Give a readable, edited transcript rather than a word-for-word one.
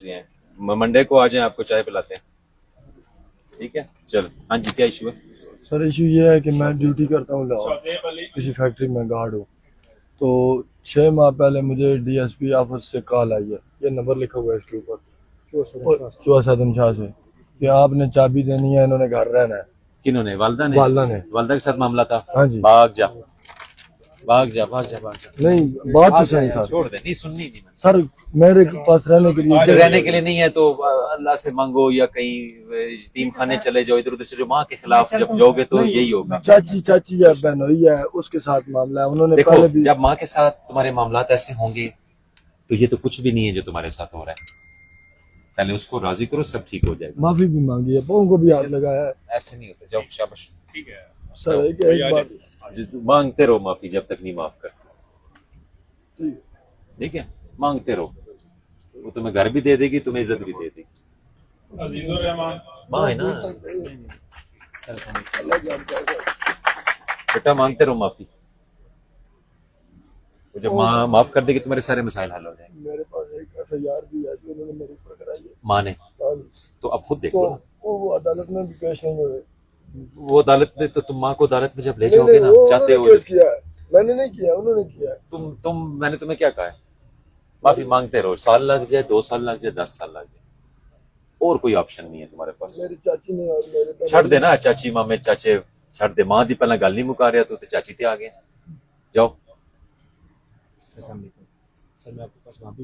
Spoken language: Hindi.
मंडे को आ जाए, आपको चाय पिलाते हैं। ठीक है, चलो। हाँ जी, क्या इशू है? सर इशू ये है कि मैं ड्यूटी करता हूँ लाहौर किसी फैक्ट्री में गार्ड हूँ। तो 6 माह पहले मुझे डीएसपी ऑफिस से कॉल आई है, ये नंबर लिखा हुआ है इसके ऊपर, चुआसदन शाह से, कि आपने चाबी देनी है, इन्होंने घर रहना है। किन्होंने? वालदा ने? वालदा ने। वालदा के साथ मामला था? हाँ जी। भाग जा भाग जा भाग जा भाग जा। नहीं, बात तो सही सर। छोड़ दे, नहीं सुननी नहीं मैंने। सर मेरे पास रहने के लिए रहने के लिए नहीं है तो अल्लाह से मांगो या कहीं यतीम खाने चले जाओ, इधर उधर चले जाओ। माँ के खिलाफ जब जाओगे तो यही होगा। चाची या बहनोई है, उसके साथ मामला है। उन्होंने देखो, पहले भी जब माँ के साथ तुम्हारे मामलात ऐसे होंगे तो ये तो कुछ भी नहीं है जो तुम्हारे साथ हो रहा है। पहले उसको राजी करो, सब ठीक हो जाएगा। माफी भी मांगी है, पाँव को भी हाथ लगाया है। ऐसे नहीं होता। जाओ, शाबाश। ठीक है सर एक बात मांगते रहो माफी जब तक नहीं माफ करते। ठीक है, मांगते रहो। वो तुम्हें घर भी दे देगी, तुम्हें इज्जत भी दे देगी। अजीजुर रहमान माँ है ना। बेटा मांगते रहो माफी। जब माँ माफ कर देगी तुम्हारे सारे मसाइल हल हो जाएंगे। मेरे पास एक एफआईआर भी है जो उन्होंने मेरे ऊपर कराई है। माँ ने? तो अब खुद देखो। तो वो अदालत में भी पेश नहीं हुए। वो अदालत में तो तुम माँ को अदालत में जब ले जाओगे ना, चाहते हो केस किया है। मैंने नहीं किया, उन्होंने किया है। मैंने तुम्हें क्या कहा है? माफी मांगते रहो। साल लग जाए, 2 साल लग जाए, 10 साल लग जाए, और कोई ऑप्शन नहीं है तुम्हारे पास। मेरी चाची ने और मेरे छड़ देना चाची मामे चाचे छड़ दे। मां दी पहला गल नहीं मुका रहा तो चाची ते आ गए। जाओ। सर मैं आपके पास माफी